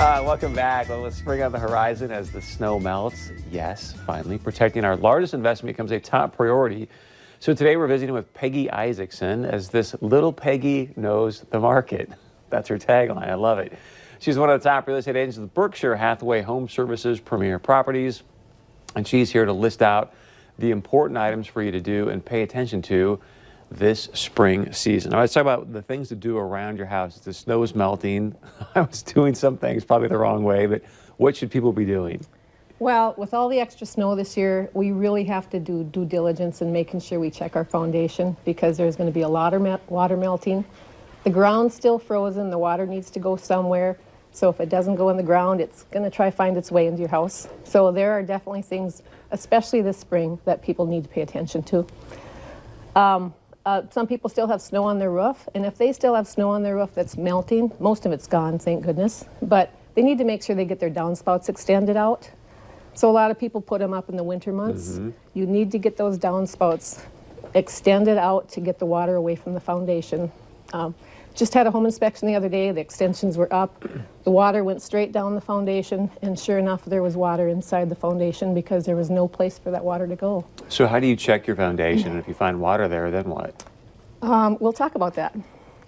Welcome back. Well, let's spring on the horizon as the snow melts. Yes, finally, protecting our largest investment becomes a top priority. So today we're visiting with Peggy Isaacson as this little Peggy knows the market. That's her tagline. I love it. She's one of the top real estate agents of Berkshire Hathaway Home Services Premier Properties, and she's here to list out the important items for you to do and pay attention to this spring season. Now, let's talk about the things to do around your house. The snow is melting. I was doing some things probably the wrong way, but what should people be doing? Well, with all the extra snow this year, we really have to do due diligence in making sure we check our foundation because there's going to be a lot of water melting. The ground's still frozen. The water needs to go somewhere. So if it doesn't go in the ground, it's going to try to find its way into your house. So there are definitely things, especially this spring, that people need to pay attention to. Some people still have snow on their roof, and if they still have snow on their roof that's melting, most of it's gone, thank goodness, but they need to make sure they get their downspouts extended out. So a lot of people put them up in the winter months. You need to get those downspouts extended out to get the water away from the foundation. Just had a home inspection the other day. The extensions were up. The water went straight down the foundation, and sure enough, there was water inside the foundation because there was no place for that water to go. So how do you check your foundation? If you find water there, then what? We'll talk about that.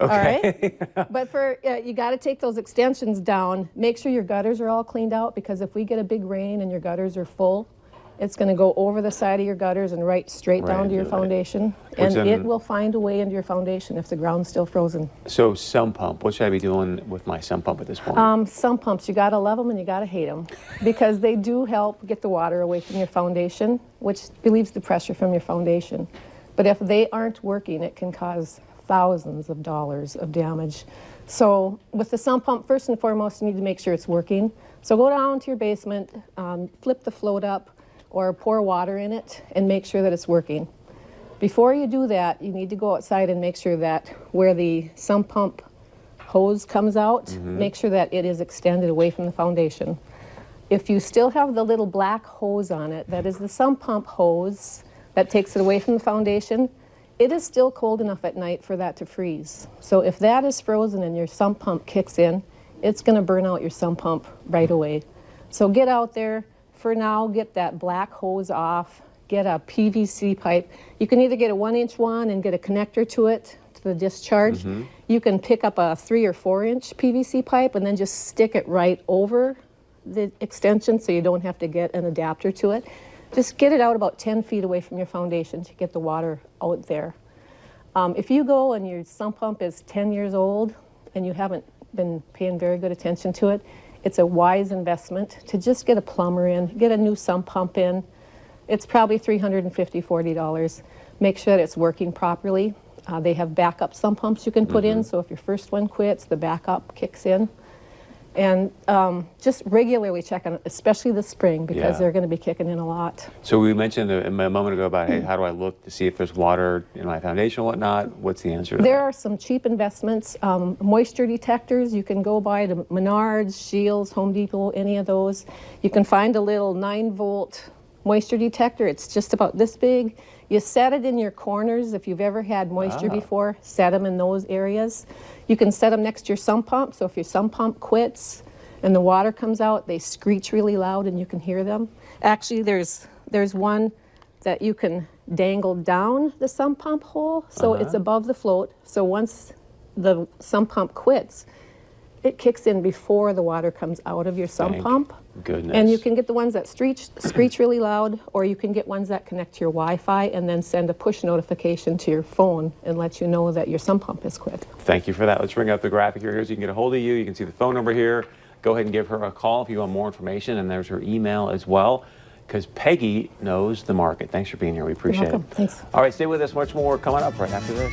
Okay. All right? But you got to take those extensions down. Make sure your gutters are all cleaned out because if we get a big rain and your gutters are full, it's going to go over the side of your gutters and right straight down to your foundation. And it will find a way into your foundation if the ground's still frozen. So Sump Pump, what should I be doing with my Sump Pump at this point? Sump pumps, you got to love them and you got to hate them because they do help get the water away from your foundation, which relieves the pressure from your foundation. But if they aren't working, it can cause thousands of dollars of damage. So with the sump pump, first and foremost, you need to make sure it's working. So go down to your basement, flip the float up, or pour water in it and make sure that it's working. Before you do that, you need to go outside and make sure that where the sump pump hose comes out, make sure that it is extended away from the foundation. If you still have the little black hose on it, that is the sump pump hose that takes it away from the foundation, it is still cold enough at night for that to freeze. So if that is frozen and your sump pump kicks in, it's gonna burn out your sump pump right away. So get out there. For now, get that black hose off, get a PVC pipe. You can either get a 1-inch one and get a connector to it, to the discharge. You can pick up a 3 or 4-inch PVC pipe and then just stick it right over the extension so you don't have to get an adapter to it. Just get it out about 10 feet away from your foundation to get the water out there. If you go and your sump pump is 10 years old and you haven't been paying very good attention to it, it's a wise investment to just get a plumber in, get a new sump pump in. It's probably $350, $40. Make sure that it's working properly. They have backup sump pumps you can put in, so if your first one quits, the backup kicks in. And just regularly check on it, especially this spring, because they're going to be kicking in a lot. So we mentioned a moment ago about, hey, how do I look to see if there's water in my foundation and whatnot? What's the answer to that? There are some cheap investments. Moisture detectors, you can go buy to Menards, Shields, Home Depot, any of those. You can find a little 9-volt moisture detector. It's just about this big. You set it in your corners. If you've ever had moisture before, set them in those areas. You can set them next to your sump pump, so if your sump pump quits and the water comes out, they screech really loud and you can hear them. Actually, there's one that you can dangle down the sump pump hole, so it's above the float. So once the sump pump quits, it kicks in before the water comes out of your sump pump. Goodness. And you can get the ones that screech really loud, or you can get ones that connect to your Wi-Fi and then send a push notification to your phone and let you know that your sump pump has quit. Thank you for that. Let's bring up the graphic here so you can get a hold of you. You can see the phone number here. Go ahead and give her a call if you want more information, and there's her email as well, because Peggy knows the market. Thanks for being here. We appreciate it. Thanks. All right, stay with us. Much more coming up right after this.